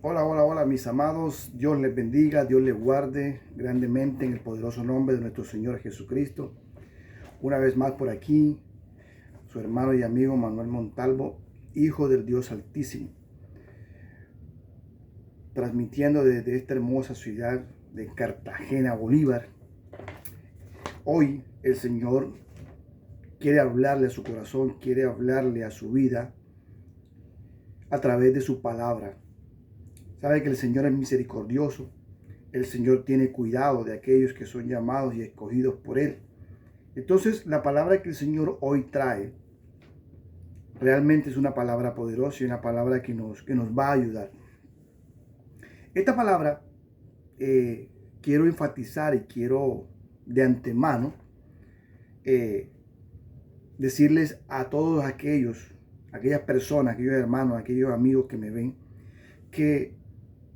Hola, hola, hola, mis amados. Dios les bendiga, Dios les guarde grandemente en el poderoso nombre de nuestro Señor Jesucristo. Una vez más por aquí, su hermano y amigo Manuel Montalvo, hijo del Dios Altísimo, transmitiendo desde esta hermosa ciudad de Cartagena, Bolívar. Hoy el Señor quiere hablarle a su corazón, quiere hablarle a su vida a través de su palabra. Sabe que el Señor es misericordioso. El Señor tiene cuidado de aquellos que son llamados y escogidos por Él. Entonces, la palabra que el Señor hoy trae realmente es una palabra poderosa y una palabra que nos va a ayudar. Esta palabra quiero enfatizar y quiero de antemano decirles a todos aquellas personas, aquellos hermanos, aquellos amigos que me ven, que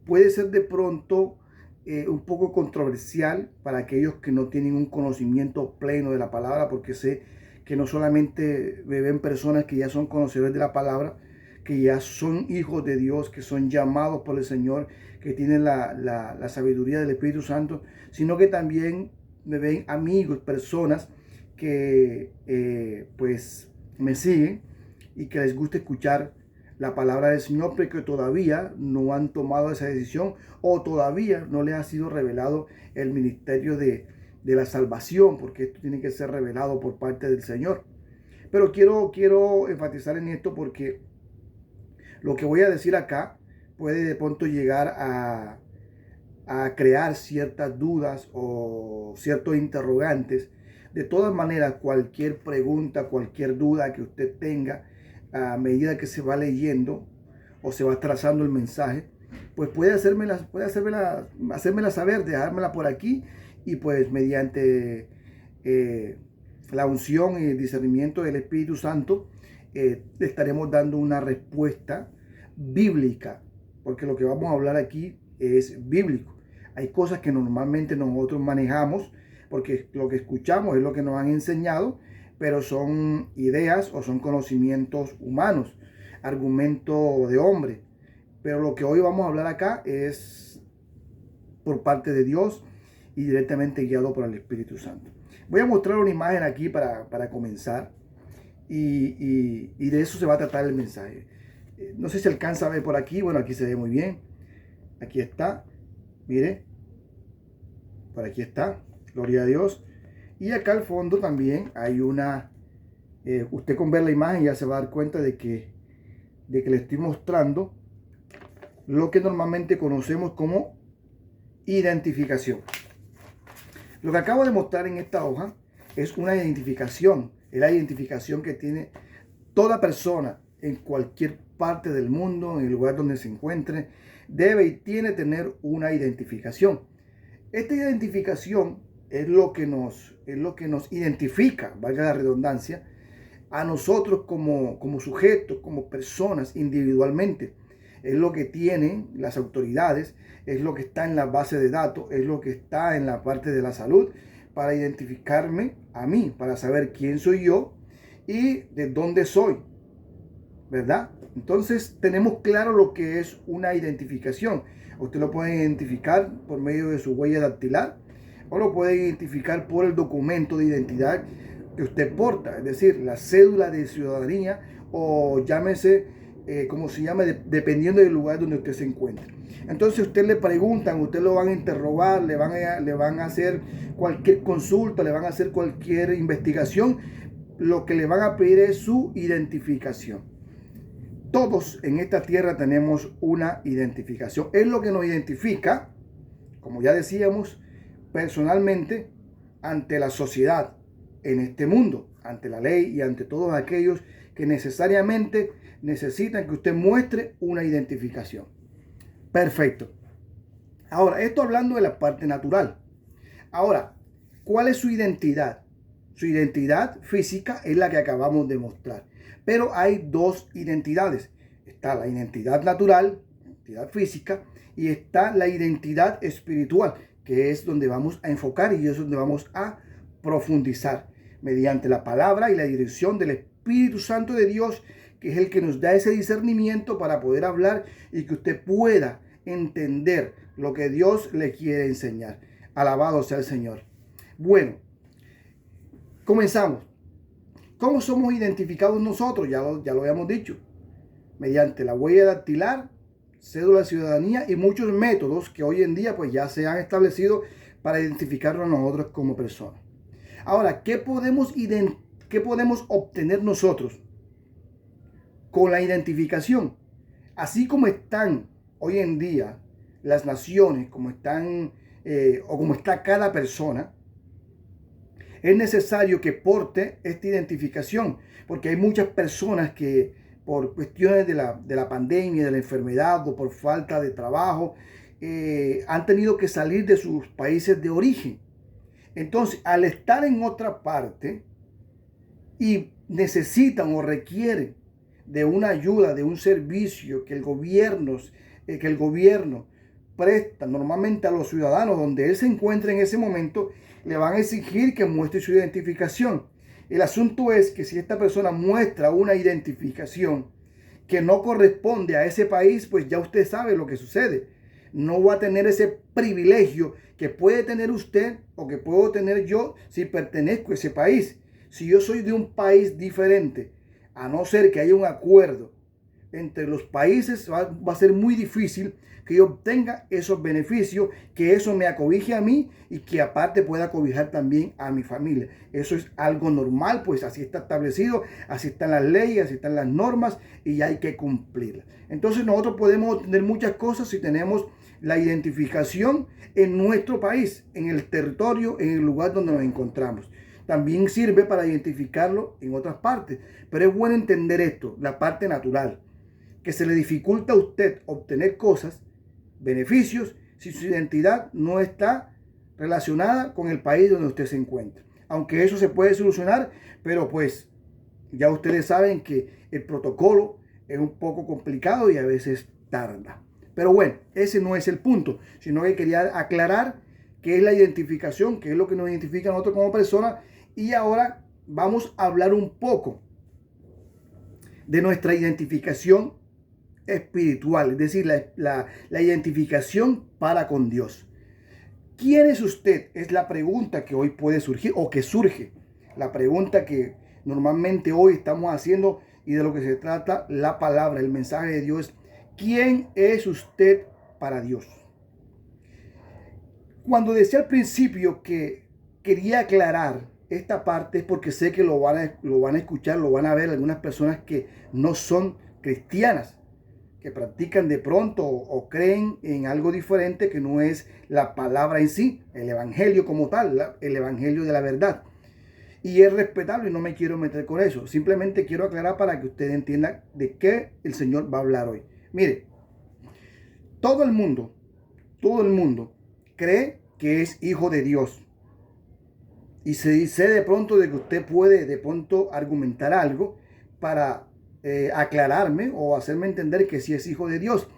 puede ser de pronto un poco controversial para aquellos que no tienen un conocimiento pleno de la palabra, porque sé que no solamente me ven personas que ya son conocedores de la palabra, que ya son hijos de Dios, que son llamados por el Señor, que tienen la sabiduría del Espíritu Santo, sino que también me ven amigos, personas que pues me siguen y que les gusta escuchar la palabra del Señor, pero que todavía no han tomado esa decisión o todavía no les ha sido revelado el ministerio de la salvación, porque esto tiene que ser revelado por parte del Señor. Pero quiero enfatizar en esto porque lo que voy a decir acá puede de pronto llegar a crear ciertas dudas o ciertos interrogantes. De todas maneras, cualquier pregunta, cualquier duda que usted tenga, a medida que se va leyendo o se va trazando el mensaje, pues puede hacérmela saber, dejármela por aquí, y pues mediante la unción y el discernimiento del Espíritu Santo le estaremos dando una respuesta bíblica, porque lo que vamos a hablar aquí es bíblico. Hay cosas que normalmente nosotros manejamos porque lo que escuchamos es lo que nos han enseñado, pero son ideas o son conocimientos humanos, argumento de hombre. Pero lo que hoy vamos a hablar acá es por parte de Dios y directamente guiado por el Espíritu Santo. Voy a mostrar una imagen aquí para comenzar y de eso se va a tratar el mensaje. No sé si alcanza a ver por aquí. Bueno, aquí se ve muy bien. Aquí está. Mire. Por aquí está. Gloria a Dios. Y acá al fondo también hay una... usted con ver la imagen ya se va a dar cuenta de que le estoy mostrando lo que normalmente conocemos como identificación. Lo que acabo de mostrar en esta hoja es una identificación. Es la identificación que tiene toda persona en cualquier parte del mundo, en el lugar donde se encuentre, debe y tiene que tener una identificación. Esta identificación es lo que nos identifica, valga la redundancia, a nosotros como sujetos, como personas individualmente. Es lo que tienen las autoridades, es lo que está en la base de datos, es lo que está en la parte de la salud para identificarme a mí, para saber quién soy yo y de dónde soy, ¿verdad? Entonces tenemos claro lo que es una identificación. Usted lo puede identificar por medio de su huella dactilar o lo puede identificar por el documento de identidad que usted porta, es decir, la cédula de ciudadanía o llámese como se llama, dependiendo del lugar donde usted se encuentre. Entonces usted le preguntan, usted lo van a interrogar, le van a hacer cualquier consulta, le van a hacer cualquier investigación, lo que le van a pedir es su identificación. Todos en esta tierra tenemos una identificación. Es lo que nos identifica, como ya decíamos, personalmente ante la sociedad en este mundo, ante la ley y ante todos aquellos que necesariamente necesitan que usted muestre una identificación. Perfecto. Ahora, esto hablando de la parte natural. Ahora, ¿cuál es su identidad? Su identidad física es la que acabamos de mostrar. Pero hay dos identidades. Está la identidad natural, identidad física, y está la identidad espiritual, que es donde vamos a enfocar y es donde vamos a profundizar mediante la palabra y la dirección del Espíritu Santo de Dios, que es el que nos da ese discernimiento para poder hablar y que usted pueda entender lo que Dios le quiere enseñar. Alabado sea el Señor. Bueno, comenzamos. ¿Cómo somos identificados nosotros? Ya lo habíamos dicho. Mediante la huella dactilar, cédula de ciudadanía y muchos métodos que hoy en día pues ya se han establecido para identificarnos a nosotros como personas. Ahora, ¿qué podemos obtener nosotros con la identificación? Así como están hoy en día las naciones, como están o como está cada persona, es necesario que porte esta identificación, porque hay muchas personas que por cuestiones de la pandemia, de la enfermedad o por falta de trabajo, han tenido que salir de sus países de origen. Entonces, al estar en otra parte y necesitan o requieren de una ayuda, de un servicio que el gobierno presta normalmente a los ciudadanos donde él se encuentra en ese momento, le van a exigir que muestre su identificación. El asunto es que si esta persona muestra una identificación que no corresponde a ese país, pues ya usted sabe lo que sucede. No va a tener ese privilegio que puede tener usted o que puedo tener yo si pertenezco a ese país. Si yo soy de un país diferente, a no ser que haya un acuerdo entre los países, va a ser muy difícil que yo obtenga esos beneficios, que eso me acobije a mí y que aparte pueda acobijar también a mi familia. Eso es algo normal, pues así está establecido, así están las leyes, así están las normas y hay que cumplirlas. Entonces nosotros podemos obtener muchas cosas si tenemos la identificación en nuestro país, en el territorio, en el lugar donde nos encontramos. También sirve para identificarlo en otras partes, pero es bueno entender esto, la parte natural, que se le dificulta a usted obtener cosas, beneficios, si su identidad no está relacionada con el país donde usted se encuentra. Aunque eso se puede solucionar, pero pues ya ustedes saben que el protocolo es un poco complicado y a veces tarda. Pero bueno, ese no es el punto, sino que quería aclarar qué es la identificación, qué es lo que nos identifica a nosotros como personas. Y ahora vamos a hablar un poco de nuestra identificación espiritual, es decir, la identificación para con Dios. ¿Quién es usted? Es la pregunta que hoy puede surgir o que surge. La pregunta que normalmente hoy estamos haciendo y de lo que se trata la palabra, el mensaje de Dios. ¿Quién es usted para Dios? Cuando decía al principio que quería aclarar esta parte es porque sé que lo van a escuchar, lo van a ver algunas personas que no son cristianas, que practican de pronto o creen en algo diferente que no es la palabra en sí, el evangelio como tal, el evangelio de la verdad. Y es respetable y no me quiero meter con eso. Simplemente quiero aclarar para que ustedes entiendan de qué el Señor va a hablar hoy. Mire, todo el mundo cree que es hijo de Dios. Y se dice de pronto de que usted puede de pronto argumentar algo para aclararme o hacerme entender que sí es hijo de Dios.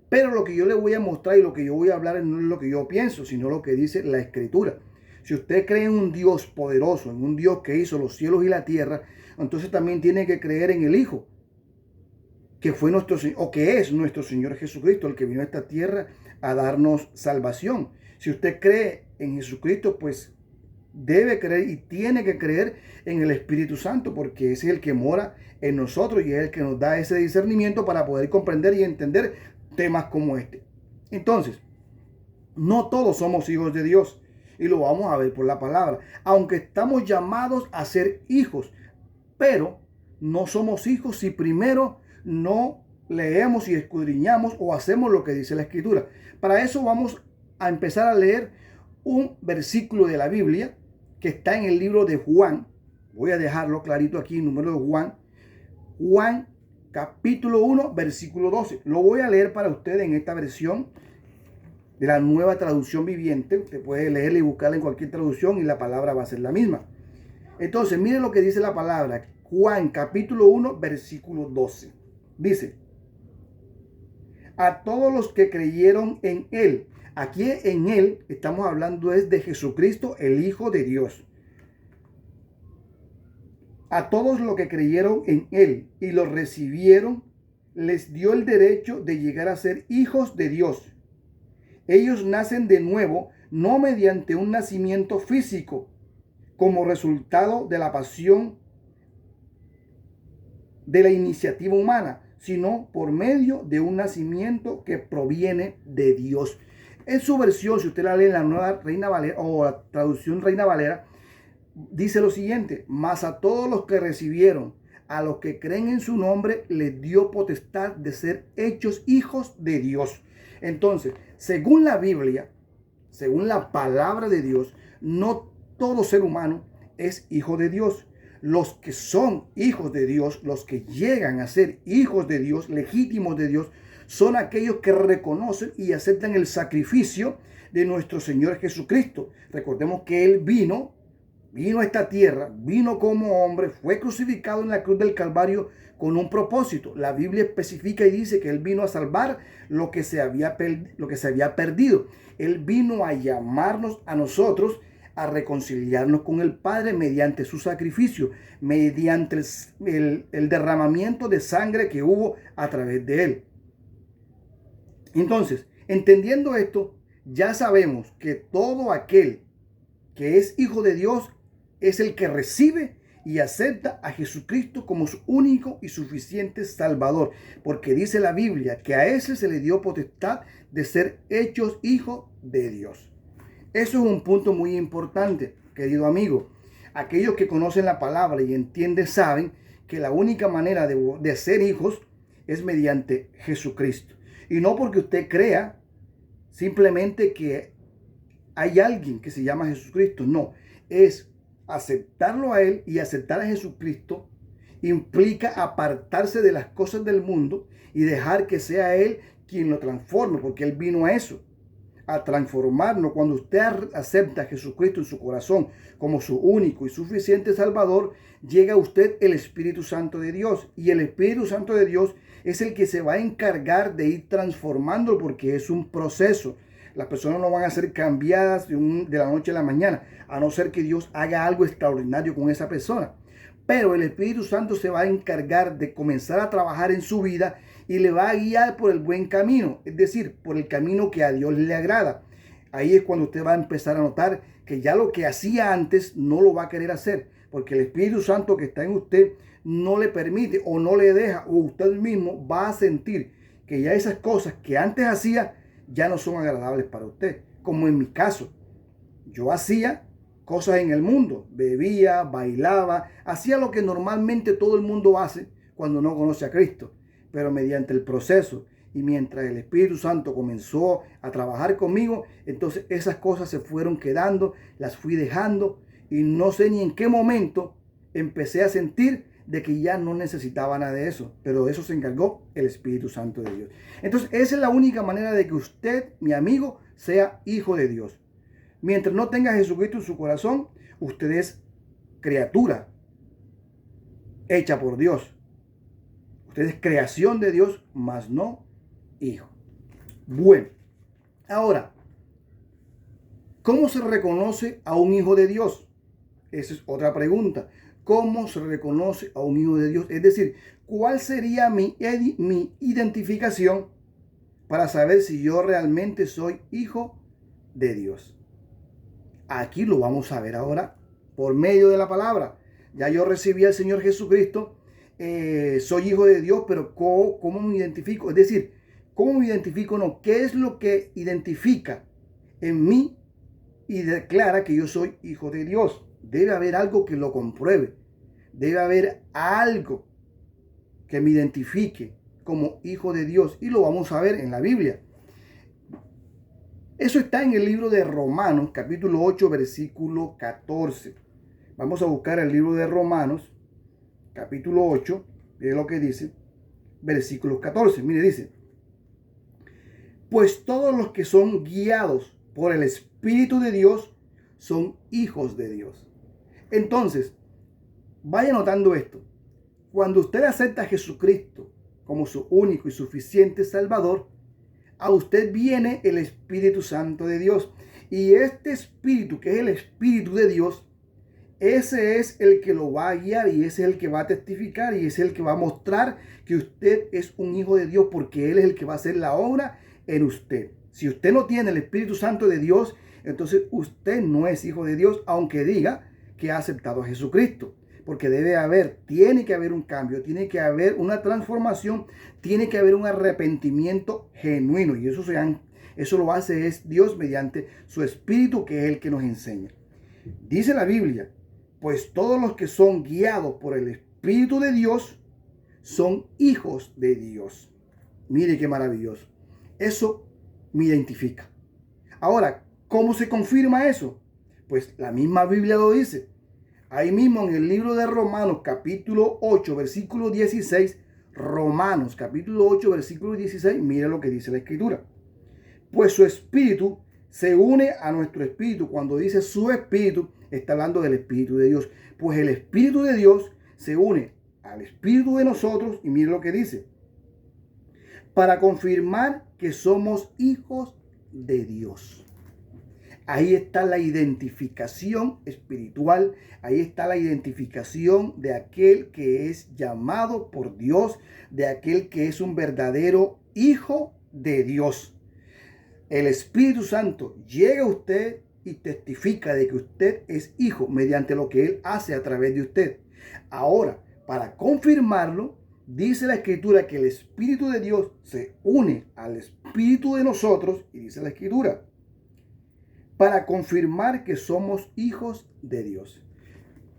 Pero lo que yo le voy a mostrar y lo que yo voy a hablar no es lo que yo pienso, sino lo que dice la Escritura. Si usted cree en un Dios poderoso, en un Dios que hizo los cielos y la tierra, entonces también tiene que creer en el Hijo, que fue nuestro o que es nuestro Señor Jesucristo, el que vino a esta tierra a darnos salvación. Si usted cree en Jesucristo, pues debe creer y tiene que creer en el Espíritu Santo, porque ese es el que mora en nosotros y es el que nos da ese discernimiento para poder comprender y entender temas como este. Entonces, no todos somos hijos de Dios y lo vamos a ver por la palabra, aunque estamos llamados a ser hijos, pero no somos hijos si primero no leemos y escudriñamos o hacemos lo que dice la Escritura. Para eso vamos a empezar a leer un versículo de la Biblia que está en el libro de Juan. Voy a dejarlo clarito aquí, número de Juan. Juan capítulo 1, versículo 12. Lo voy a leer para ustedes en esta versión de la Nueva Traducción Viviente. Usted puede leerla y buscarla en cualquier traducción y la palabra va a ser la misma. Entonces, miren lo que dice la palabra. Juan capítulo 1, versículo 12. Dice: a todos los que creyeron en él. Aquí en él estamos hablando es de Jesucristo, el Hijo de Dios. A todos los que creyeron en él y lo recibieron, les dio el derecho de llegar a ser hijos de Dios. Ellos nacen de nuevo, no mediante un nacimiento físico, como resultado de la pasión de la iniciativa humana, sino por medio de un nacimiento que proviene de Dios. En su versión, si usted la lee en la Nueva Reina Valera o la traducción Reina Valera, dice lo siguiente: mas a todos los que recibieron, a los que creen en su nombre, les dio potestad de ser hechos hijos de Dios. Entonces, según la Biblia, según la palabra de Dios, no todo ser humano es hijo de Dios. Los que son hijos de Dios, los que llegan a ser hijos de Dios, legítimos de Dios, son aquellos que reconocen y aceptan el sacrificio de nuestro Señor Jesucristo. Recordemos que Él vino a esta tierra, vino como hombre, fue crucificado en la cruz del Calvario con un propósito. La Biblia especifica y dice que Él vino a salvar lo que se había perdido. Él vino a llamarnos a nosotros a reconciliarnos con el Padre mediante su sacrificio, mediante el derramamiento de sangre que hubo a través de Él. Entonces, entendiendo esto, ya sabemos que todo aquel que es hijo de Dios es el que recibe y acepta a Jesucristo como su único y suficiente Salvador, porque dice la Biblia que a ese se le dio potestad de ser hechos hijos de Dios. Eso es un punto muy importante, querido amigo. Aquellos que conocen la palabra y entienden saben que la única manera de ser hijos es mediante Jesucristo. Y no porque usted crea simplemente que hay alguien que se llama Jesucristo. No, es aceptarlo a Él, y aceptar a Jesucristo implica apartarse de las cosas del mundo y dejar que sea Él quien lo transforme, porque Él vino a eso, a transformarnos. Cuando usted acepta a Jesucristo en su corazón como su único y suficiente Salvador, llega a usted el Espíritu Santo de Dios, y el Espíritu Santo de Dios es el que se va a encargar de ir transformándolo, porque es un proceso. Las personas no van a ser cambiadas de la noche a la mañana, a no ser que Dios haga algo extraordinario con esa persona. Pero el Espíritu Santo se va a encargar de comenzar a trabajar en su vida y le va a guiar por el buen camino, es decir, por el camino que a Dios le agrada. Ahí es cuando usted va a empezar a notar que ya lo que hacía antes no lo va a querer hacer, porque el Espíritu Santo que está en usted no le permite o no le deja, o usted mismo va a sentir que ya esas cosas que antes hacía ya no son agradables para usted. Como en mi caso, yo hacía cosas en el mundo, bebía, bailaba, hacía lo que normalmente todo el mundo hace cuando no conoce a Cristo. Pero mediante el proceso y mientras el Espíritu Santo comenzó a trabajar conmigo, entonces esas cosas se fueron quedando, las fui dejando, y no sé ni en qué momento empecé a sentir de que ya no necesitaba nada de eso, pero de eso se encargó el Espíritu Santo de Dios. Entonces esa es la única manera de que usted, mi amigo, sea hijo de Dios. Mientras no tenga a Jesucristo en su corazón, usted es criatura hecha por Dios. Usted es creación de Dios, mas no hijo. Bueno, ahora, ¿cómo se reconoce a un hijo de Dios? Esa es otra pregunta. ¿Cómo se reconoce a un hijo de Dios? Es decir, ¿cuál sería mi identificación para saber si yo realmente soy hijo de Dios? Aquí lo vamos a ver ahora por medio de la palabra. Ya yo recibí al Señor Jesucristo, soy hijo de Dios, pero ¿cómo me identifico? Es decir, ¿cómo me identifico? No, ¿qué es lo que identifica en mí y declara que yo soy hijo de Dios? Debe haber algo que lo compruebe. Debe haber algo que me identifique como hijo de Dios. Y lo vamos a ver en la Biblia. Eso está en el libro de Romanos, capítulo 8, versículo 14. Vamos a buscar el libro de Romanos, capítulo 8, de lo que dice, versículo 14. Mire, dice: pues todos los que son guiados por el Espíritu de Dios son hijos de Dios. Entonces, vaya notando esto. Cuando usted acepta a Jesucristo como su único y suficiente Salvador, a usted viene el Espíritu Santo de Dios. Y este Espíritu, que es el Espíritu de Dios, ese es el que lo va a guiar, y ese es el que va a testificar, y ese es el que va a mostrar que usted es un hijo de Dios, porque Él es el que va a hacer la obra en usted. Si usted no tiene el Espíritu Santo de Dios, entonces usted no es hijo de Dios, aunque diga que ha aceptado a Jesucristo. Porque tiene que haber un cambio, tiene que haber una transformación, tiene que haber un arrepentimiento genuino. Y eso lo hace es Dios mediante su Espíritu, que es el que nos enseña. Dice la Biblia, pues todos los que son guiados por el Espíritu de Dios son hijos de Dios. Mire qué maravilloso. Eso me identifica. Ahora, ¿cómo se confirma eso? Pues la misma Biblia lo dice. Ahí mismo en el libro de Romanos, capítulo 8, versículo 16. Romanos, capítulo 8, versículo 16. Mire lo que dice la Escritura. Pues su espíritu se une a nuestro espíritu. Cuando dice su espíritu, está hablando del Espíritu de Dios. Pues el Espíritu de Dios se une al Espíritu de nosotros. Y mire lo que dice. Para confirmar que somos hijos de Dios. Ahí está la identificación espiritual. Ahí está la identificación de aquel que es llamado por Dios, de aquel que es un verdadero hijo de Dios. El Espíritu Santo llega a usted y testifica de que usted es hijo mediante lo que Él hace a través de usted. Ahora, para confirmarlo, dice la Escritura que el Espíritu de Dios se une al Espíritu de nosotros, y dice la Escritura, para confirmar que somos hijos de Dios.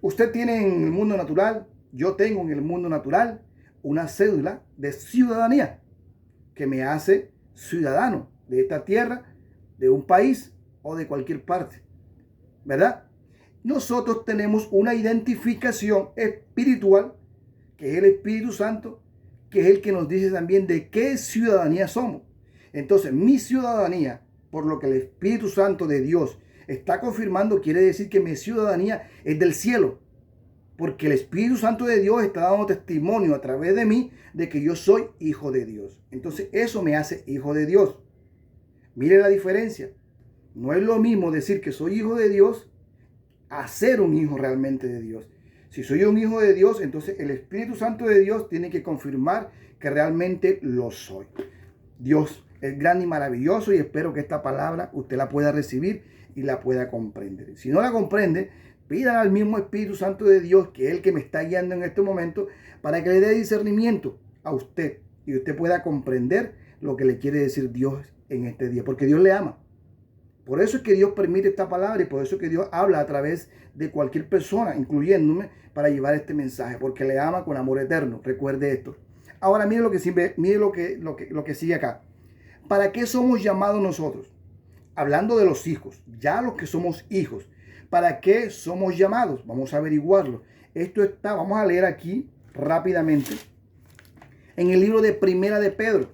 Usted tiene en el mundo natural, yo tengo en el mundo natural, una cédula de ciudadanía que me hace ciudadano de esta tierra, de un país o de cualquier parte, ¿verdad? Nosotros tenemos una identificación espiritual, que es el Espíritu Santo, que es el que nos dice también de qué ciudadanía somos. Entonces, mi ciudadanía, por lo que el Espíritu Santo de Dios está confirmando, quiere decir que mi ciudadanía es del cielo. Porque el Espíritu Santo de Dios está dando testimonio a través de mí de que yo soy hijo de Dios. Entonces, eso me hace hijo de Dios. Mire la diferencia. No es lo mismo decir que soy hijo de Dios a ser un hijo realmente de Dios. Si soy un hijo de Dios, entonces el Espíritu Santo de Dios tiene que confirmar que realmente lo soy. Dios es grande y maravilloso, y espero que esta palabra usted la pueda recibir y la pueda comprender. Si no la comprende, pídala al mismo Espíritu Santo de Dios, que es el que me está guiando en este momento, para que le dé discernimiento a usted y usted pueda comprender lo que le quiere decir Dios en este día, porque Dios le ama. Por eso es que Dios permite esta palabra, y por eso es que Dios habla a través de cualquier persona, incluyéndome, para llevar este mensaje, porque le ama con amor eterno. Recuerde esto. Ahora mire lo que sigue acá. ¿Para qué somos llamados nosotros? Hablando de los hijos, ya los que somos hijos. ¿Para qué somos llamados? Vamos a averiguarlo. Vamos a leer aquí rápidamente en el libro de Primera de Pedro.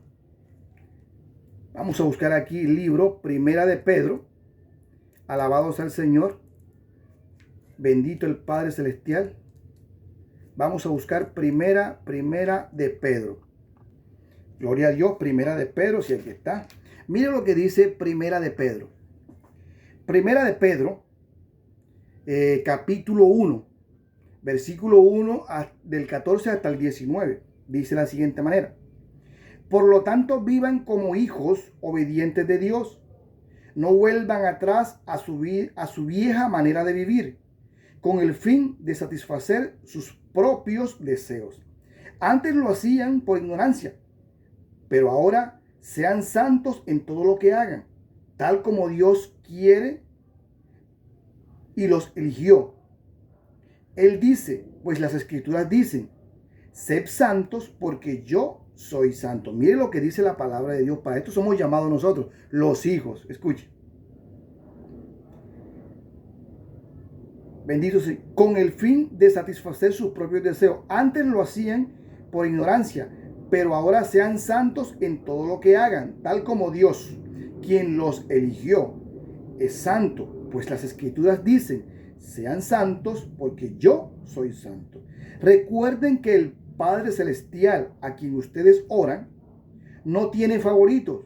Vamos a buscar aquí el libro Primera de Pedro. Alabado sea el Señor. Bendito el Padre Celestial. Vamos a buscar Primera de Pedro. Gloria a Dios, Primera de Pedro, si aquí está. Mire lo que dice Primera de Pedro. Primera de Pedro, capítulo 1, versículo 1 del 14 hasta el 19. Dice de la siguiente manera. Por lo tanto, vivan como hijos obedientes de Dios. No vuelvan atrás a su vieja manera de vivir, con el fin de satisfacer sus propios deseos. Antes lo hacían por ignorancia, pero ahora sean santos en todo lo que hagan, tal como Dios quiere y los eligió. Él dice, pues las Escrituras dicen, sed santos porque yo soy santo. Mire lo que dice la palabra de Dios. Para esto somos llamados nosotros, los hijos. Escuche. Bendito sea, con el fin de satisfacer sus propios deseos. Antes lo hacían por ignorancia, pero ahora sean santos en todo lo que hagan, tal como Dios, quien los eligió, es santo. Pues las Escrituras dicen, sean santos porque yo soy santo. Recuerden que el Padre Celestial, a quien ustedes oran, no tiene favoritos.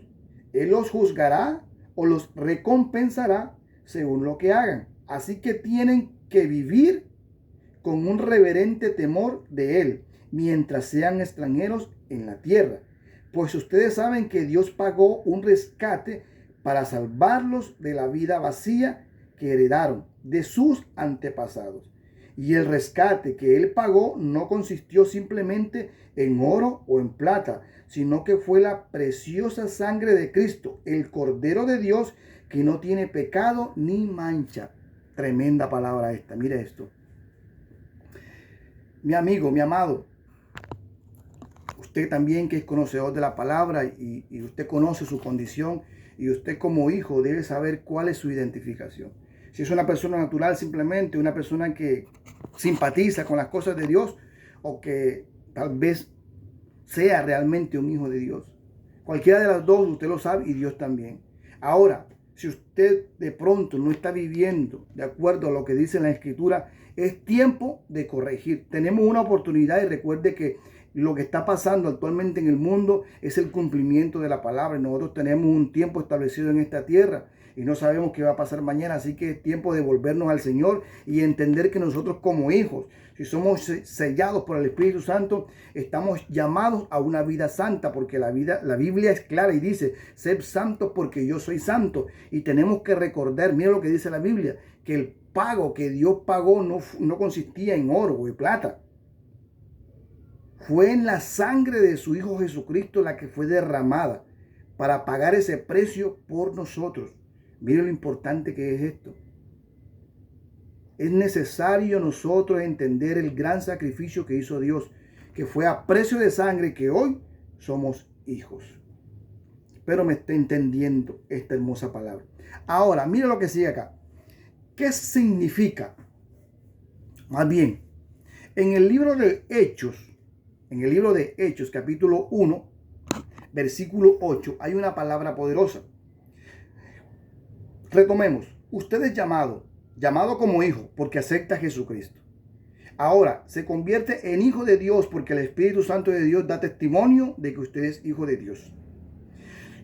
Él los juzgará o los recompensará según lo que hagan. Así que tienen que vivir con un reverente temor de Él mientras sean extranjeros en la tierra. Pues ustedes saben que Dios pagó un rescate para salvarlos de la vida vacía que heredaron de sus antepasados. Y el rescate que él pagó no consistió simplemente en oro o en plata, sino que fue la preciosa sangre de Cristo, el Cordero de Dios, que no tiene pecado ni mancha. Tremenda palabra esta, mire esto. Mi amigo, mi amado, usted también que es conocedor de la palabra y usted conoce su condición, y usted como hijo debe saber cuál es su identificación. Si es una persona natural, simplemente una persona que simpatiza con las cosas de Dios, o que tal vez sea realmente un hijo de Dios. Cualquiera de las dos, usted lo sabe, y Dios también. Ahora, si usted de pronto no está viviendo de acuerdo a lo que dice la Escritura, es tiempo de corregir. Tenemos una oportunidad, y recuerde que lo que está pasando actualmente en el mundo es el cumplimiento de la palabra. Nosotros tenemos un tiempo establecido en esta tierra y no sabemos qué va a pasar mañana, así que es tiempo de volvernos al Señor y entender que nosotros como hijos, si somos sellados por el Espíritu Santo, estamos llamados a una vida santa, porque la Biblia es clara y dice: sed santos porque yo soy santo. Y tenemos que recordar, mira lo que dice la Biblia, que el pago que Dios pagó no consistía en oro o en plata. Fue en la sangre de su Hijo Jesucristo la que fue derramada para pagar ese precio por nosotros. Mire lo importante que es esto. Es necesario nosotros entender el gran sacrificio que hizo Dios, que fue a precio de sangre, que hoy somos hijos. Espero me esté entendiendo esta hermosa palabra. Ahora, mire lo que sigue acá. ¿Qué significa? Más bien, en el libro de Hechos, capítulo 1, versículo 8, hay una palabra poderosa. Retomemos. Usted es llamado como hijo porque acepta a Jesucristo. Ahora se convierte en hijo de Dios porque el Espíritu Santo de Dios da testimonio de que usted es hijo de Dios.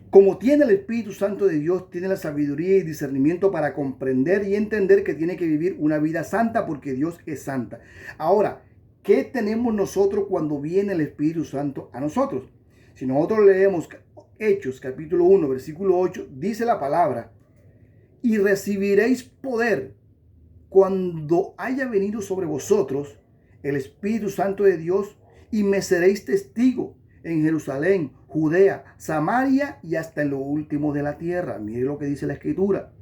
Como tiene el Espíritu Santo de Dios, tiene la sabiduría y discernimiento para comprender y entender que tiene que vivir una vida santa porque Dios es santa. Ahora, ¿qué tenemos nosotros cuando viene el Espíritu Santo a nosotros? Si nosotros leemos Hechos capítulo 1, versículo 8, dice la palabra: y recibiréis poder cuando haya venido sobre vosotros el Espíritu Santo de Dios, y me seréis testigo en Jerusalén, Judea, Samaria y hasta en lo último de la tierra. Mire lo que dice la Escritura.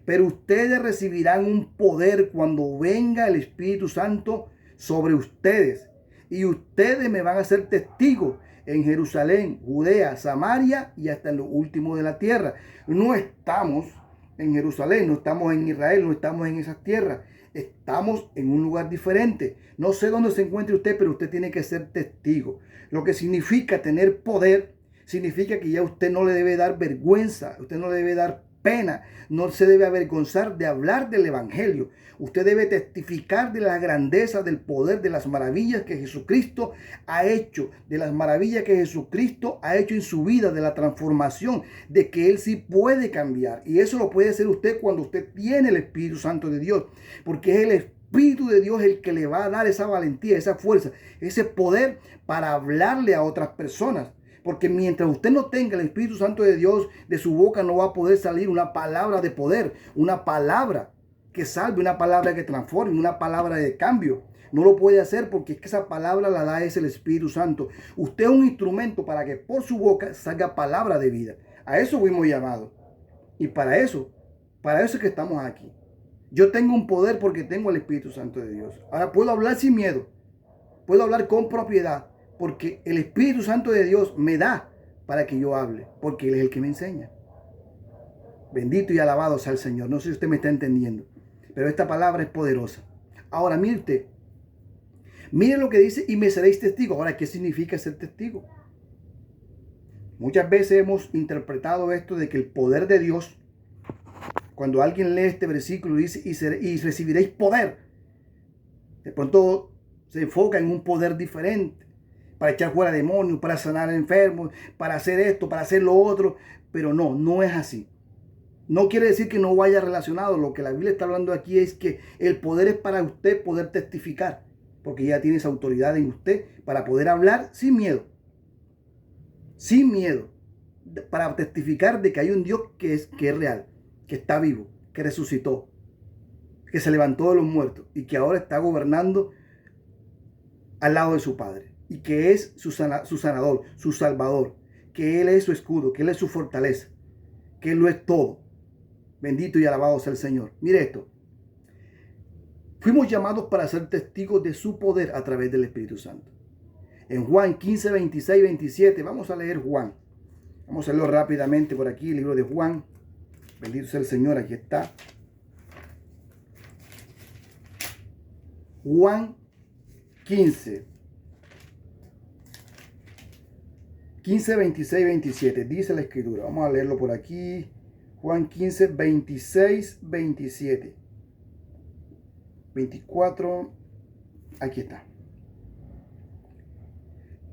Pero ustedes recibirán un poder cuando venga el Espíritu Santo sobre ustedes, y ustedes me van a ser testigos en Jerusalén, Judea, Samaria y hasta en lo último de la tierra. No estamos en Jerusalén, no estamos en Israel, no estamos en esas tierras. Estamos en un lugar diferente. No sé dónde se encuentre usted, pero usted tiene que ser testigo. Lo que significa tener poder, significa que ya usted no le debe dar vergüenza, usted no le debe dar pena, no se debe avergonzar de hablar del Evangelio. Usted debe testificar de la grandeza, del poder, de las maravillas que Jesucristo ha hecho, de las maravillas que Jesucristo ha hecho en su vida, de la transformación, de que Él sí puede cambiar. Y eso lo puede hacer usted cuando usted tiene el Espíritu Santo de Dios, porque es el Espíritu de Dios el que le va a dar esa valentía, esa fuerza, ese poder para hablarle a otras personas. Porque mientras usted no tenga el Espíritu Santo de Dios, de su boca no va a poder salir una palabra de poder, una palabra que salve, una palabra que transforme, una palabra de cambio. No lo puede hacer porque es que esa palabra la da es el Espíritu Santo. Usted es un instrumento para que por su boca salga palabra de vida. A eso fuimos llamados. Y para eso es que estamos aquí. Yo tengo un poder porque tengo el Espíritu Santo de Dios. Ahora puedo hablar sin miedo. Puedo hablar con propiedad. Porque el Espíritu Santo de Dios me da para que yo hable, porque Él es el que me enseña. Bendito y alabado sea el Señor. No sé si usted me está entendiendo, pero esta palabra es poderosa. Ahora, mire lo que dice: y me seréis testigo. Ahora, ¿qué significa ser testigo? Muchas veces hemos interpretado esto de que el poder de Dios, cuando alguien lee este versículo, dice: y recibiréis poder. De pronto se enfoca en un poder diferente, para echar fuera demonios, para sanar enfermos, para hacer esto, para hacer lo otro. Pero no es así. No quiere decir que no vaya relacionado. Lo que la Biblia está hablando aquí es que el poder es para usted poder testificar, porque ya tiene esa autoridad en usted para poder hablar sin miedo. Sin miedo. para testificar de que hay un Dios que es real, que está vivo, que resucitó, que se levantó de los muertos y que ahora está gobernando al lado de su Padre, y que es su sanador, su salvador, que Él es su escudo, que Él es su fortaleza, que Él lo es todo. Bendito y alabado sea el Señor. Mire esto. Fuimos llamados para ser testigos de su poder a través del Espíritu Santo. En Juan 15, 26, 27, vamos a leer Juan. Vamos a leerlo rápidamente por aquí, el libro de Juan. Bendito sea el Señor, aquí está. Juan 15, 26, 27, dice la Escritura. Vamos a leerlo por aquí. Juan 15, 26, 27. 24, aquí está.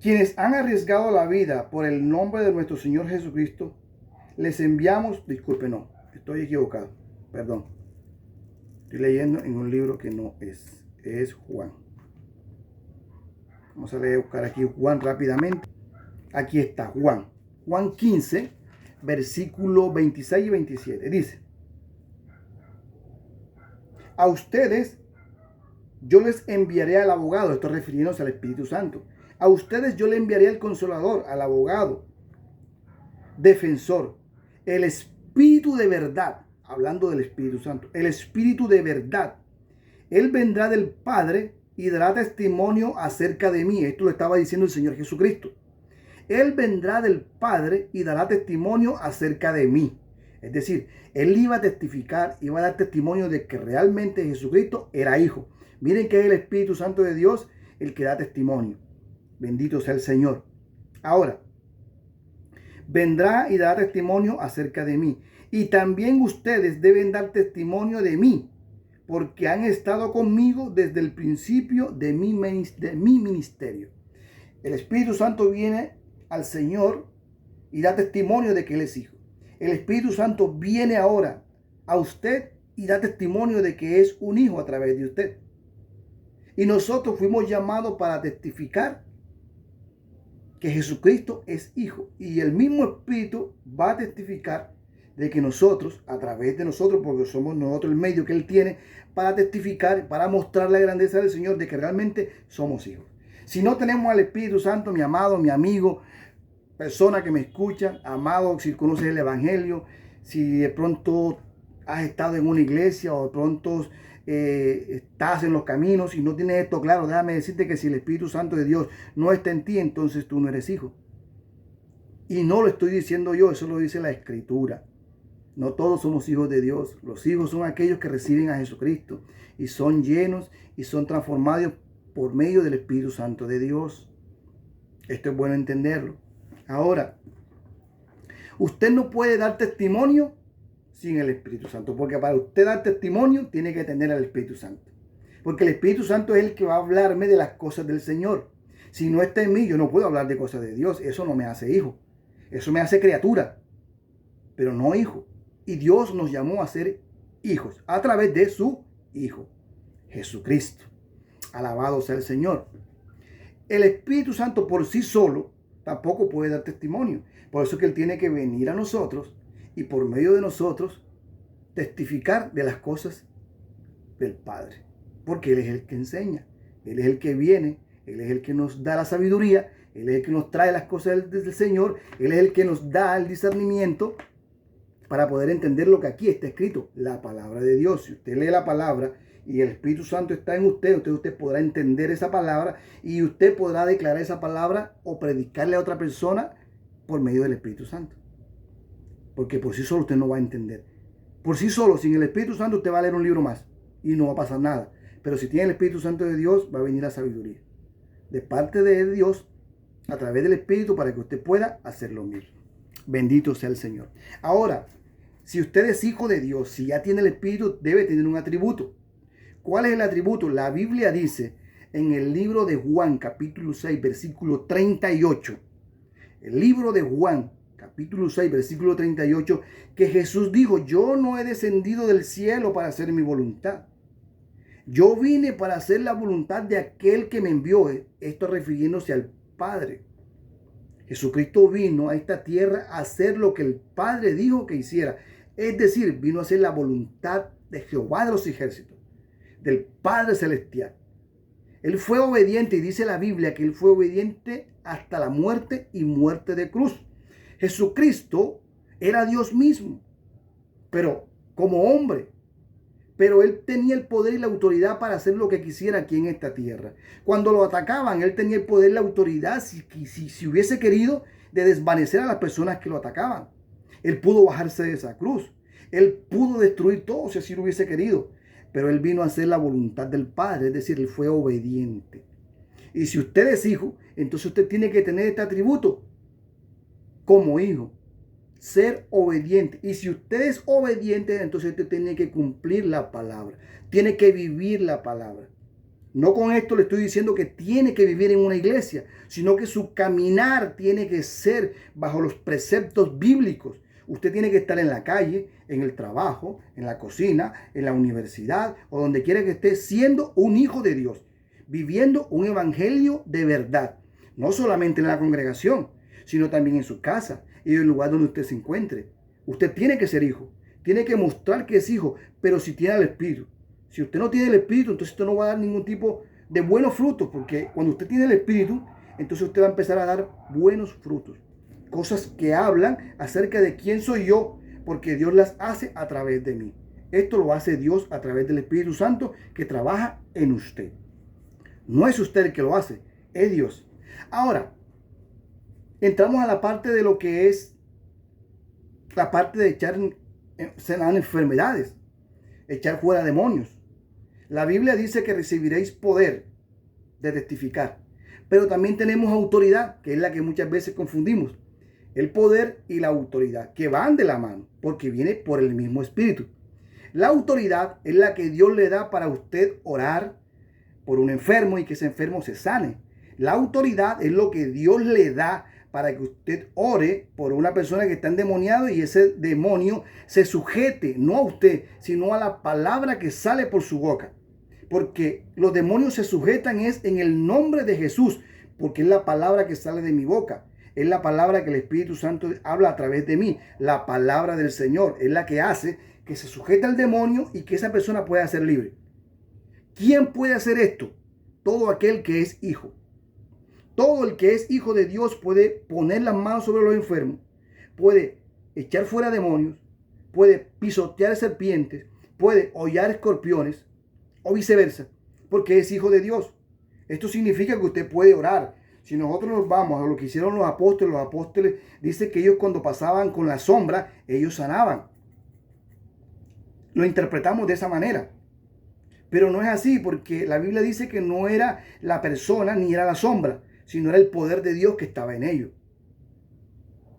Quienes han arriesgado la vida por el nombre de nuestro Señor Jesucristo, les enviamos, disculpe, no, estoy equivocado, perdón. Estoy leyendo en un libro que no es Juan. Vamos a leer, buscar aquí Juan rápidamente. Aquí está Juan. Juan 15, versículo 26 y 27. Dice: a ustedes yo les enviaré al abogado, esto refiriéndose al Espíritu Santo. A ustedes yo le enviaré al Consolador, al abogado, defensor, el Espíritu de verdad, hablando del Espíritu Santo, el Espíritu de verdad. Él vendrá del Padre y dará testimonio acerca de mí. Esto lo estaba diciendo el Señor Jesucristo. Él vendrá del Padre y dará testimonio acerca de mí. Es decir, Él iba a testificar, iba a dar testimonio de que realmente Jesucristo era Hijo. Miren que es el Espíritu Santo de Dios el que da testimonio. Bendito sea el Señor. Ahora, vendrá y dará testimonio acerca de mí. Y también ustedes deben dar testimonio de mí, porque han estado conmigo desde el principio de mi ministerio. El Espíritu Santo viene al Señor y da testimonio de que Él es Hijo. El Espíritu Santo viene ahora a usted y da testimonio de que es un hijo a través de usted. Y nosotros fuimos llamados para testificar que Jesucristo es Hijo. Y el mismo Espíritu va a testificar de que nosotros, a través de nosotros, porque somos nosotros el medio que Él tiene para testificar, para mostrar la grandeza del Señor, de que realmente somos hijos. Si no tenemos al Espíritu Santo, mi amado, mi amigo, persona que me escucha, amado, si conoces el Evangelio, si de pronto has estado en una iglesia o de pronto estás en los caminos y no tienes esto claro, déjame decirte que si el Espíritu Santo de Dios no está en ti, entonces tú no eres hijo. Y no lo estoy diciendo yo, eso lo dice la Escritura. No todos somos hijos de Dios. Los hijos son aquellos que reciben a Jesucristo y son llenos y son transformados por medio del Espíritu Santo de Dios. Esto es bueno entenderlo. Ahora, usted no puede dar testimonio sin el Espíritu Santo, porque para usted dar testimonio tiene que tener al Espíritu Santo. Porque el Espíritu Santo es el que va a hablarme de las cosas del Señor. Si no está en mí, yo no puedo hablar de cosas de Dios. Eso no me hace hijo. Eso me hace criatura, pero no hijo. Y Dios nos llamó a ser hijos a través de su Hijo, Jesucristo. Alabado sea el Señor. El Espíritu Santo por sí solo tampoco puede dar testimonio. Por eso es que Él tiene que venir a nosotros y por medio de nosotros testificar de las cosas del Padre. Porque Él es el que enseña. Él es el que viene. Él es el que nos da la sabiduría. Él es el que nos trae las cosas del Señor. Él es el que nos da el discernimiento para poder entender lo que aquí está escrito, la palabra de Dios. Si usted lee la palabra y el Espíritu Santo está en usted, usted podrá entender esa palabra y usted podrá declarar esa palabra o predicarle a otra persona por medio del Espíritu Santo. Porque por sí solo usted no va a entender. Por sí solo, sin el Espíritu Santo, usted va a leer un libro más y no va a pasar nada. Pero si tiene el Espíritu Santo de Dios, va a venir la sabiduría de parte de Dios a través del Espíritu para que usted pueda hacer lo mismo. Bendito sea el Señor. Ahora, si usted es hijo de Dios, si ya tiene el Espíritu, debe tener un atributo. ¿Cuál es el atributo? La Biblia dice en el libro de Juan, capítulo 6, versículo 38. El libro de Juan, capítulo 6, versículo 38, que Jesús dijo: yo no he descendido del cielo para hacer mi voluntad. Yo vine para hacer la voluntad de aquel que me envió. Esto refiriéndose al Padre. Jesucristo vino a esta tierra a hacer lo que el Padre dijo que hiciera. Es decir, vino a hacer la voluntad de Jehová de los ejércitos, del Padre Celestial. Él fue obediente y dice la Biblia que él fue obediente hasta la muerte y muerte de cruz. Jesucristo era Dios mismo, pero como hombre. Pero él tenía el poder y la autoridad para hacer lo que quisiera aquí en esta tierra. Cuando lo atacaban, él tenía el poder y la autoridad, si hubiese querido, de desvanecer a las personas que lo atacaban. Él pudo bajarse de esa cruz. Él pudo destruir todo si así lo hubiese querido. Pero él vino a hacer la voluntad del Padre, es decir, él fue obediente. Y si usted es hijo, entonces usted tiene que tener este atributo como hijo. Ser obediente. Y si usted es obediente, entonces usted tiene que cumplir la palabra. Tiene que vivir la palabra. No con esto le estoy diciendo que tiene que vivir en una iglesia, sino que su caminar tiene que ser bajo los preceptos bíblicos. Usted tiene que estar en la calle, en el trabajo, en la cocina, en la universidad o donde quiera que esté, siendo un hijo de Dios, viviendo un evangelio de verdad. No solamente en la congregación, sino también en su casa y en el lugar donde usted se encuentre. Usted tiene que ser hijo, tiene que mostrar que es hijo, pero si tiene el Espíritu. Si usted no tiene el Espíritu, entonces usted no va a dar ningún tipo de buenos frutos, porque cuando usted tiene el Espíritu, entonces usted va a empezar a dar buenos frutos. Cosas que hablan acerca de quién soy yo, porque Dios las hace a través de mí. Esto lo hace Dios a través del Espíritu Santo que trabaja en usted. No es usted el que lo hace, es Dios. Ahora, entramos a la parte de lo que es la parte de echar sanar enfermedades, echar fuera demonios. La Biblia dice que recibiréis poder de testificar, pero también tenemos autoridad, que es la que muchas veces confundimos. El poder y la autoridad, que van de la mano, porque viene por el mismo Espíritu. La autoridad es la que Dios le da para usted orar por un enfermo y que ese enfermo se sane. La autoridad es lo que Dios le da para que usted ore por una persona que está endemoniado y ese demonio se sujete, no a usted, sino a la palabra que sale por su boca. Porque los demonios se sujetan es en el nombre de Jesús, porque es la palabra que sale de mi boca. Es la palabra que el Espíritu Santo habla a través de mí. La palabra del Señor es la que hace que se sujete al demonio y que esa persona pueda ser libre. ¿Quién puede hacer esto? Todo aquel que es hijo. Todo el que es hijo de Dios puede poner las manos sobre los enfermos, puede echar fuera demonios, puede pisotear serpientes, puede hollar escorpiones o viceversa, porque es hijo de Dios. Esto significa que usted puede orar. Si nosotros nos vamos a lo que hicieron los apóstoles dicen que ellos cuando pasaban con la sombra, ellos sanaban. Lo interpretamos de esa manera. Pero no es así, porque la Biblia dice que no era la persona ni era la sombra, sino era el poder de Dios que estaba en ellos.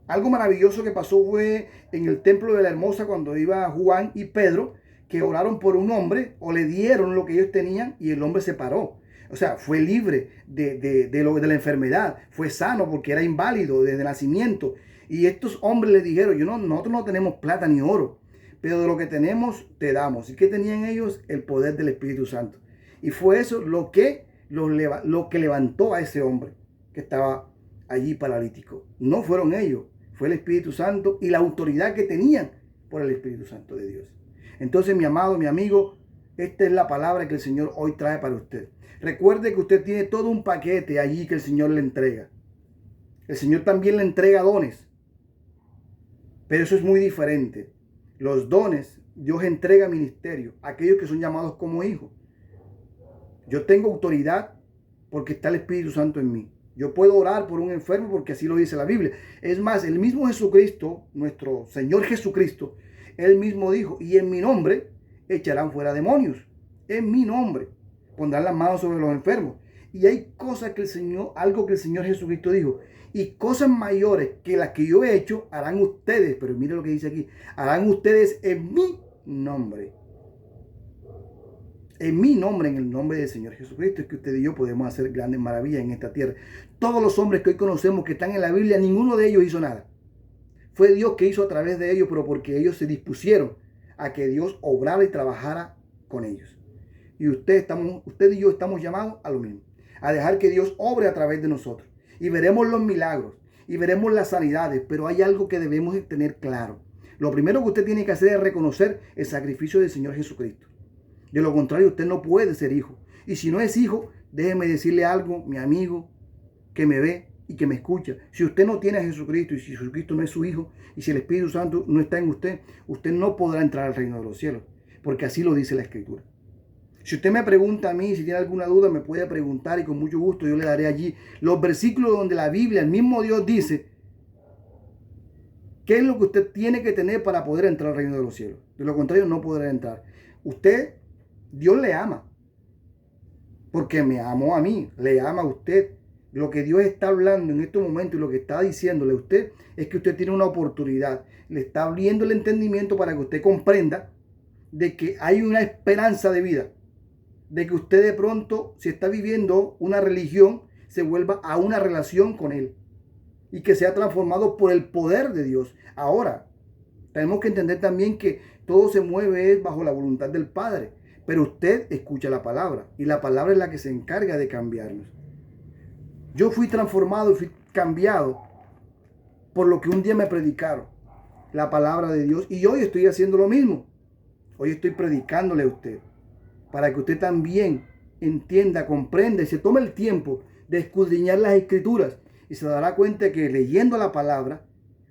Algo maravilloso que pasó fue en el templo de la Hermosa cuando iba Juan y Pedro, que oraron por un hombre o le dieron lo que ellos tenían y el hombre se paró. O sea, fue libre de la enfermedad, fue sano porque era inválido desde nacimiento. Y estos hombres le dijeron, nosotros no tenemos plata ni oro, pero de lo que tenemos te damos. ¿Y qué tenían ellos? El poder del Espíritu Santo. Y fue eso lo que levantó a ese hombre que estaba allí paralítico. No fueron ellos, fue el Espíritu Santo y la autoridad que tenían por el Espíritu Santo de Dios. Entonces, mi amado, mi amigo, esta es la palabra que el Señor hoy trae para usted. Recuerde que usted tiene todo un paquete allí que el Señor le entrega. El Señor también le entrega dones, pero eso es muy diferente. Los dones, Dios entrega ministerio a aquellos que son llamados como hijos. Yo tengo autoridad porque está el Espíritu Santo en mí. Yo puedo orar por un enfermo porque así lo dice la Biblia. Es más, el mismo Jesucristo, nuestro Señor Jesucristo, Él mismo dijo, y en mi nombre echarán fuera demonios. En mi nombre pondrán las manos sobre los enfermos. Y hay cosas que algo que el Señor Jesucristo dijo. Y cosas mayores que las que yo he hecho harán ustedes. Pero mire lo que dice aquí. Harán ustedes en mi nombre. En mi nombre, en el nombre del Señor Jesucristo, es que usted y yo podemos hacer grandes maravillas en esta tierra. Todos los hombres que hoy conocemos que están en la Biblia, ninguno de ellos hizo nada. Fue Dios que hizo a través de ellos, pero porque ellos se dispusieron a que Dios obrara y trabajara con ellos. Y usted y yo estamos llamados a lo mismo, a dejar que Dios obre a través de nosotros. Y veremos los milagros. y veremos las sanidades, pero hay algo que debemos tener claro. Lo primero que usted tiene que hacer es reconocer el sacrificio del Señor Jesucristo. De lo contrario, usted no puede ser hijo. Y si no es hijo, déjeme decirle algo, mi amigo, que me ve y que me escucha. Si usted no tiene a Jesucristo y si Jesucristo no es su hijo y si el Espíritu Santo no está en usted, usted no podrá entrar al reino de los cielos, porque así lo dice la Escritura. Si usted me pregunta a mí, si tiene alguna duda, me puede preguntar y con mucho gusto yo le daré allí los versículos donde la Biblia, el mismo Dios dice qué es lo que usted tiene que tener para poder entrar al reino de los cielos. De lo contrario, no podrá entrar. Usted, Dios le ama, porque me amó a mí, le ama a usted. Lo que Dios está hablando en este momento y lo que está diciéndole a usted es que usted tiene una oportunidad. Le está abriendo el entendimiento para que usted comprenda de que hay una esperanza de vida. De que usted de pronto, si está viviendo una religión, se vuelva a una relación con Él. Y que sea transformado por el poder de Dios. Ahora, tenemos que entender también que todo se mueve bajo la voluntad del Padre. Pero usted escucha la palabra. Y la palabra es la que se encarga de cambiarnos. Yo fui transformado y fui cambiado por lo que un día me predicaron, la palabra de Dios. Y hoy estoy haciendo lo mismo. Hoy estoy predicándole a usted, para que usted también entienda, comprenda y se tome el tiempo de escudriñar las Escrituras. Y se dará cuenta que leyendo la palabra,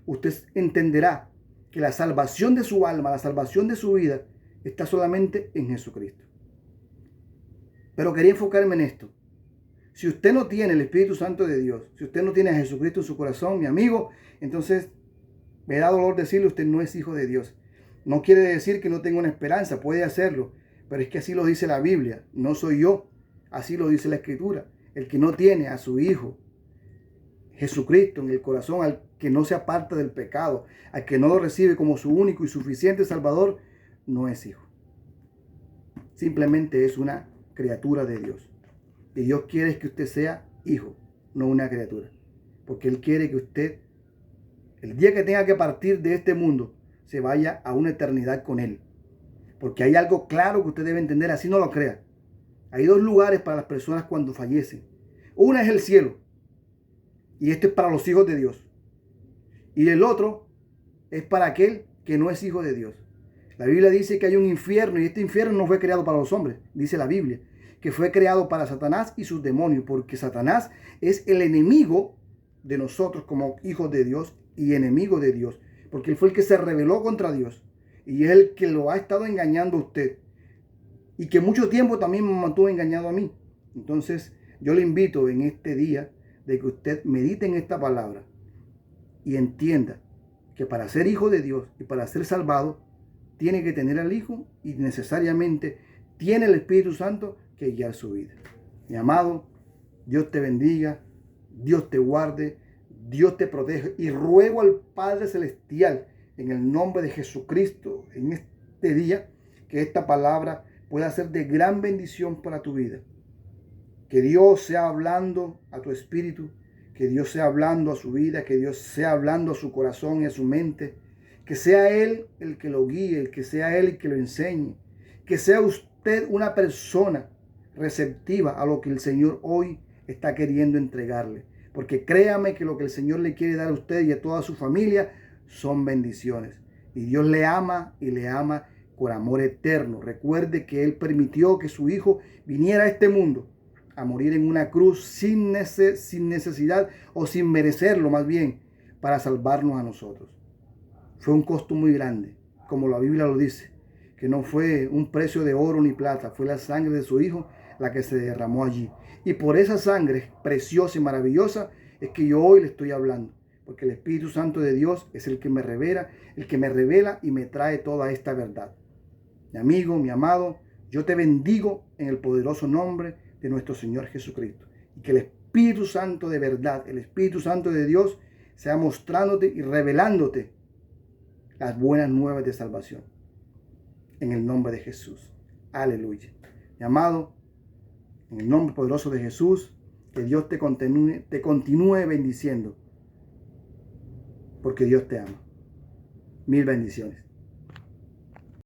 usted entenderá que la salvación de su alma, la salvación de su vida, está solamente en Jesucristo. Pero quería enfocarme en esto. Si usted no tiene el Espíritu Santo de Dios, si usted no tiene a Jesucristo en su corazón, mi amigo, entonces me da dolor decirle, usted no es hijo de Dios. No quiere decir que no tenga una esperanza, puede hacerlo, pero es que así lo dice la Biblia, no soy yo, así lo dice la Escritura. El que no tiene a su Hijo Jesucristo en el corazón, al que no se aparta del pecado, al que no lo recibe como su único y suficiente Salvador, no es hijo. Simplemente es una criatura de Dios. Y Dios quiere que usted sea hijo, no una criatura. Porque Él quiere que usted, el día que tenga que partir de este mundo, se vaya a una eternidad con Él. Porque hay algo claro que usted debe entender, así no lo crea. Hay dos lugares para las personas cuando fallecen. Una es el cielo. Y esto es para los hijos de Dios. Y el otro es para aquel que no es hijo de Dios. La Biblia dice que hay un infierno y este infierno no fue creado para los hombres, dice la Biblia, que fue creado para Satanás y sus demonios, porque Satanás es el enemigo de nosotros como hijos de Dios y enemigo de Dios, porque él fue el que se rebeló contra Dios y es el que lo ha estado engañando a usted y que mucho tiempo también me mantuvo engañado a mí. Entonces yo le invito en este día de que usted medite en esta palabra y entienda que para ser hijo de Dios y para ser salvado tiene que tener al Hijo y necesariamente tiene el Espíritu Santo que guiar su vida. Mi amado, Dios te bendiga, Dios te guarde, Dios te proteja y ruego al Padre Celestial en el nombre de Jesucristo en este día que esta palabra pueda ser de gran bendición para tu vida. Que Dios sea hablando a tu espíritu, que Dios sea hablando a su vida, que Dios sea hablando a su corazón y a su mente. Que sea Él el que lo guíe, que sea Él el que lo enseñe. Que sea usted una persona receptiva a lo que el Señor hoy está queriendo entregarle. Porque créame que lo que el Señor le quiere dar a usted y a toda su familia son bendiciones. Y Dios le ama y le ama con amor eterno. Recuerde que Él permitió que su Hijo viniera a este mundo a morir en una cruz sin necesidad o sin merecerlo más bien, para salvarnos a nosotros. Fue un costo muy grande, como la Biblia lo dice, que no fue un precio de oro ni plata, fue la sangre de su Hijo la que se derramó allí. Y por esa sangre preciosa y maravillosa es que yo hoy le estoy hablando, porque el Espíritu Santo de Dios es el que me revela y me trae toda esta verdad. Mi amigo, mi amado, yo te bendigo en el poderoso nombre de nuestro Señor Jesucristo. Y que el Espíritu Santo de verdad, el Espíritu Santo de Dios, sea mostrándote y revelándote las buenas nuevas de salvación. En el nombre de Jesús. Aleluya. Mi amado, en el nombre poderoso de Jesús, que Dios te continúe bendiciendo. Porque Dios te ama. Mil bendiciones.